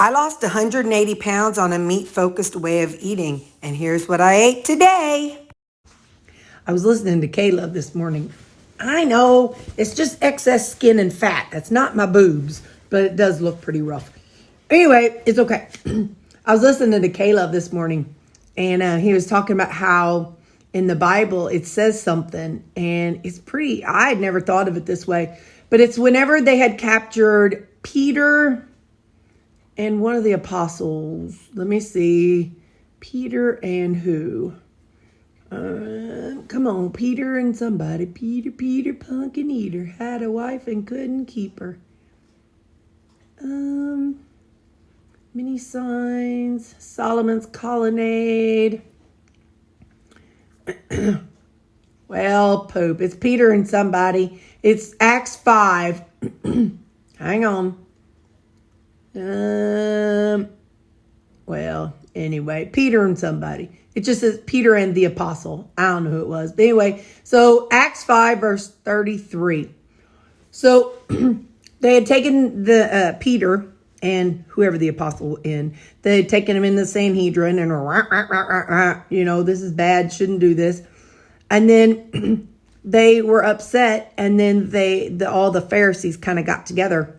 I lost 180 pounds on a meat-focused way of eating, and here's what I ate today. I was listening to Caleb this morning. I know, it's just excess skin and fat. That's not my boobs, but it does look pretty rough. Anyway, it's okay. I was listening to Caleb this morning, and he was talking about how in the Bible it says something, and it's pretty, I had never thought of it this way, but it's whenever they had captured Peter and one of the apostles. Let me see. Peter and who? Come on, Peter and somebody. Peter, pumpkin eater, had a wife and couldn't keep her. Many signs, Solomon's colonnade. Well, poop. It's Peter and somebody. It's Acts 5. Hang on. Well, anyway, Peter and somebody. It just says Peter and the apostle. I don't know who it was. But anyway, so Acts 5 verse 33. So they had taken the Peter and whoever the apostle in, they had taken him in the Sanhedrin and this is bad, shouldn't do this. And then they were upset, and then all the Pharisees kind of got together.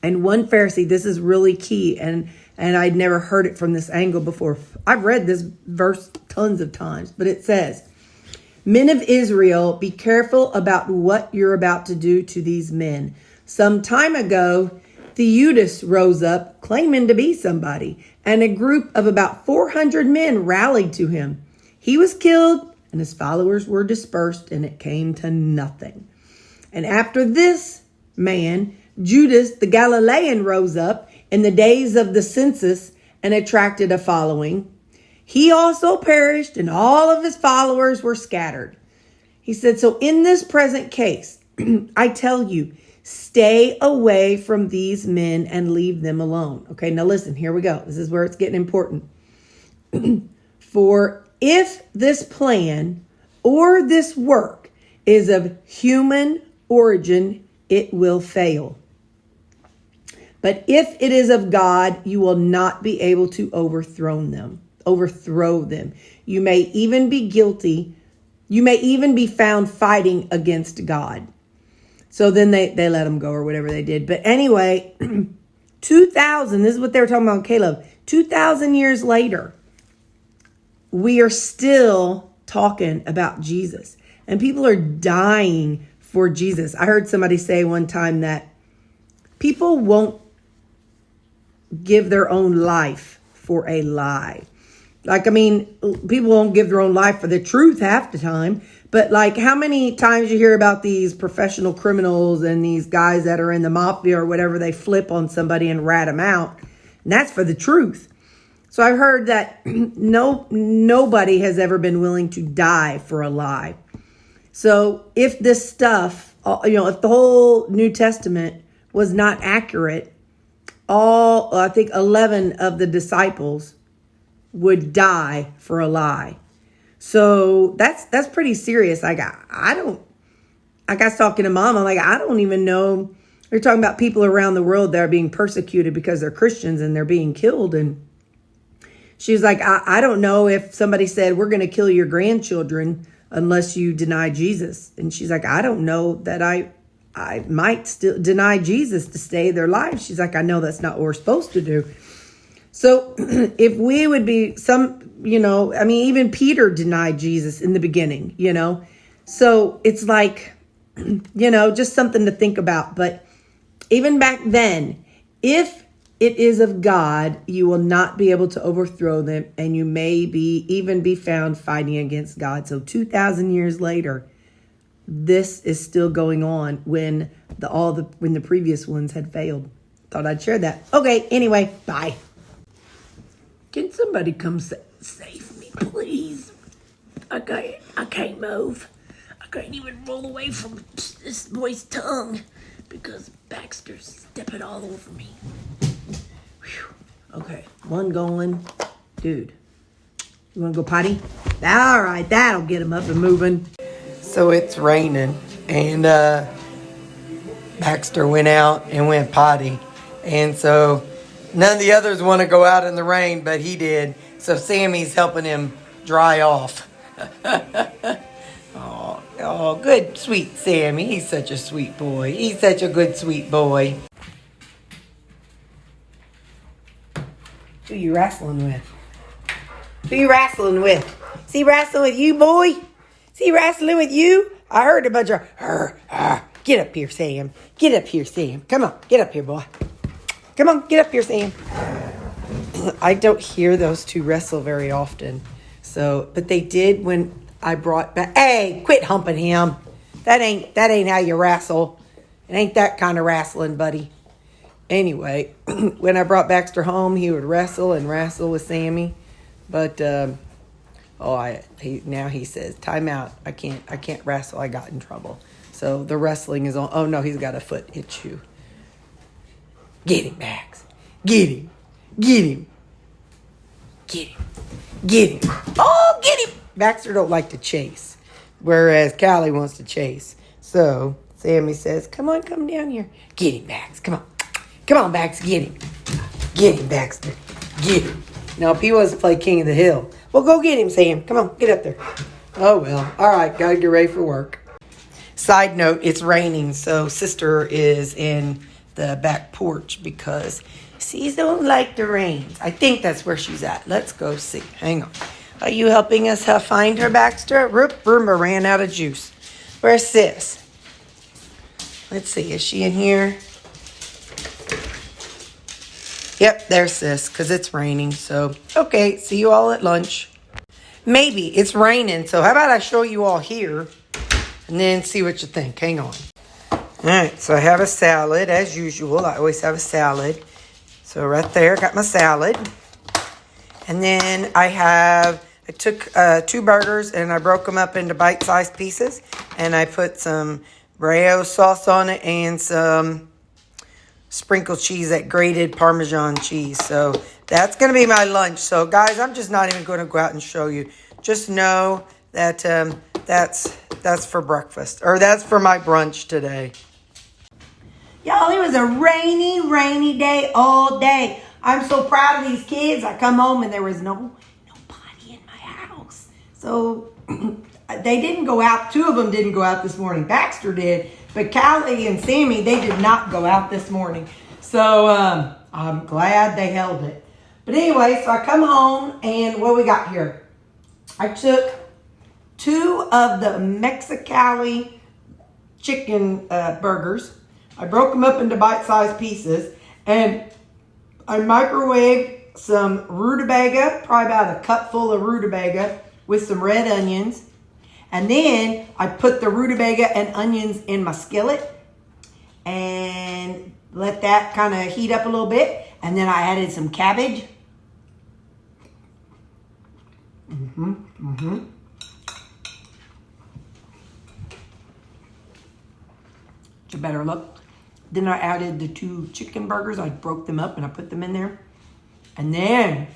And one Pharisee, this is really key, and I'd never heard it from this angle before. I've read this verse tons of times, but it says, "Men of Israel, be careful about what you're about to do to these men. Some time ago, Theudas rose up, claiming to be somebody, and a group of about 400 men rallied to him. He was killed, and his followers were dispersed, and it came to nothing. And after this man, Judas the Galilean rose up in the days of the census and attracted a following. He also perished, and all of his followers were scattered." He said, so in this present case, I tell you, stay away from these men and leave them alone. Okay, now listen, here we go. This is where it's getting important. "For if this plan or this work is of human origin, it will fail. But if it is of God, you will not be able to overthrow them. You may even be guilty. You may even be found fighting against God." So then they let him go or whatever they did. But anyway, 2,000, this is what they were talking about, Caleb. 2,000 years later, we are still talking about Jesus. And people are dying for Jesus. I heard somebody say one time that people won't give their own life for a lie. People won't give their own life for the truth half the time. But how many times you hear about these professional criminals and these guys that are in the mafia or whatever, they flip on somebody and rat them out. And that's for the truth. So I've heard that nobody has ever been willing to die for a lie. So if this stuff, if the whole New Testament was not accurate, I think 11 of the disciples would die for a lie. So that's pretty serious. I was talking to Mom. I'm like, I don't even know. They're talking about people around the world that are being persecuted because they're Christians and they're being killed. And she's like, I don't know if somebody said, we're going to kill your grandchildren unless you deny Jesus. And she's like, I don't know that I might still deny Jesus to stay their lives. She's like, I know that's not what we're supposed to do. So if we would be even Peter denied Jesus in the beginning, So it's just something to think about. But even back then, if it is of God, you will not be able to overthrow them, and you may even be found fighting against God. So 2,000 years later, this is still going on when the previous ones had failed. Thought I'd share that. Okay, anyway, bye. Can somebody come save me, please? I can't move. I can't even roll away from this boy's tongue because Baxter's stepping all over me. Whew. Okay, one going. Dude, you want to go potty? All right, that'll get him up and moving. So it's raining, and Baxter went out and went potty. And so None of the others want to go out in the rain, but he did. So Sammy's helping him dry off. Oh, good, sweet Sammy. He's such a sweet boy. He's such a good, sweet boy. Who you wrestling with? Who you wrestling with? Is he wrestling with you, boy? Is he wrestling with you? I heard a bunch of, get up here, Sam. Get up here, Sam. Come on, get up here, boy. Come on, get up here, Sam. I don't hear those two wrestle very often. So, but they did when I brought back. Hey, quit humping him. That ain't how you wrestle. It ain't that kind of wrestling, buddy. Anyway, when I brought Baxter home, he would wrestle with Sammy. But now he says, time out. I can't wrestle. I got in trouble. So the wrestling is on. Oh no, he's got a foot issue. Get him, Max. Get him. Get him. Get him. Get him. Oh, get him. Baxter don't like to chase, whereas Callie wants to chase. So Sammy says, come on, come down here. Get him, Max. Come on. Come on, Baxter. Get him. Get him, Baxter. Get him. Now, if he wants to play King of the Hill, well, go get him, Sam. Come on, get up there. Oh, well. All right, got to get ready for work. Side note, it's raining, so sister is in the back porch because she don't like the rain. I think that's where she's at. Let's go see. Hang on. Are you helping us find her, Baxter? Roomba ran out of juice. Where's sis? Let's see. Is she in here? Yep, there's sis, because it's raining. So, okay, see you all at lunch. Maybe. It's raining, so how about I show you all here and then see what you think. Hang on. All right, so I have a salad, as usual. I always have a salad. So right there, got my salad. And then I took 2 burgers and I broke them up into bite-sized pieces. And I put some Braille sauce on it and some sprinkled cheese, that grated Parmesan cheese. So that's going to be my lunch. So guys, I'm just not even going to go out and show you. Just know that that's for breakfast, or that's for my brunch today. Y'all, it was a rainy day all day. I'm so proud of these kids. I come home and there was nobody in my house. So they didn't go out. 2 of them didn't go out this morning. Baxter did. But Callie and Sammy, they did not go out this morning. So I'm glad they held it. But anyway, so I come home and what we got here? I took 2 of the Mexicali chicken burgers. I broke them up into bite-sized pieces. And I microwaved some rutabaga, probably about a cup full of rutabaga with some red onions. And then I put the rutabaga and onions in my skillet and let that kind of heat up a little bit. And then I added some cabbage. It's a better look. Then I added the 2 chicken burgers. I broke them up and I put them in there. And then,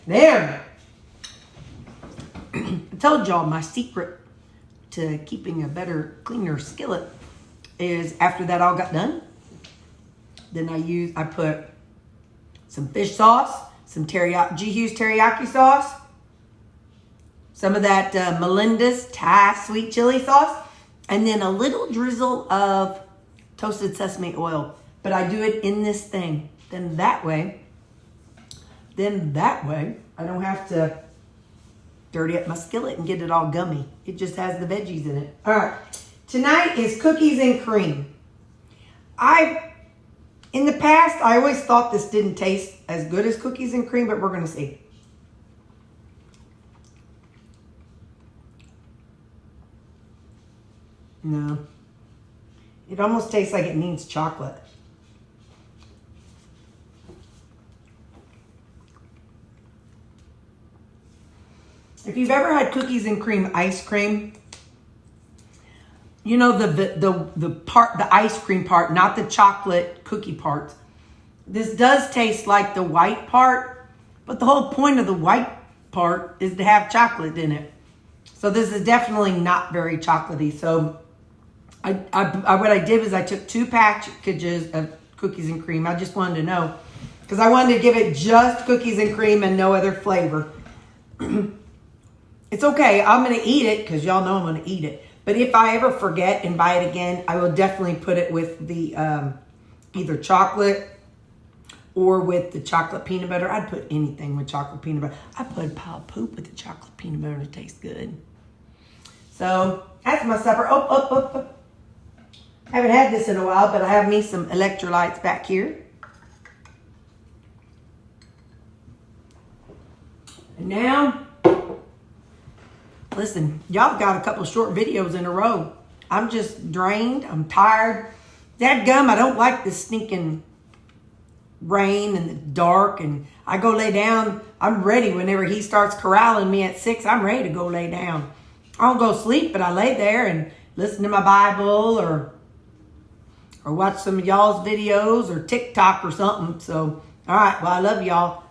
I told y'all my secret to keeping a better, cleaner skillet is after that all got done, then I put some fish sauce, some G-Hughes teriyaki sauce, some of that Melinda's Thai sweet chili sauce, and then a little drizzle of toasted sesame oil. But I do it in this thing. Then that way, I don't have to dirty up my skillet and get it all gummy. It just has the veggies in it. All right. Tonight is cookies and cream. In the past, I always thought this didn't taste as good as cookies and cream, but we're going to see. No. It almost tastes like it needs chocolate. If you've ever had cookies and cream ice cream, you know the ice cream part, not the chocolate cookie part. This does taste like the white part, but the whole point of the white part is to have chocolate in it. So this is definitely not very chocolatey. So what I did was I took 2 packages of cookies and cream. I just wanted to know, because I wanted to give it just cookies and cream and no other flavor. It's okay. I'm going to eat it because y'all know I'm going to eat it. But if I ever forget and buy it again, I will definitely put it with the either chocolate or with the chocolate peanut butter. I'd put anything with chocolate peanut butter. I put a pile of poop with the chocolate peanut butter and it tastes good. So that's my supper. Oh. I haven't had this in a while, but I have me some electrolytes back here. And now, listen, y'all got a couple short videos in a row. I'm just drained. I'm tired. Dadgum, I don't like this stinking rain and the dark. And I go lay down. I'm ready whenever he starts corralling me at 6. I'm ready to go lay down. I don't go sleep, but I lay there and listen to my Bible or watch some of y'all's videos or TikTok or something. So, all right. Well, I love y'all.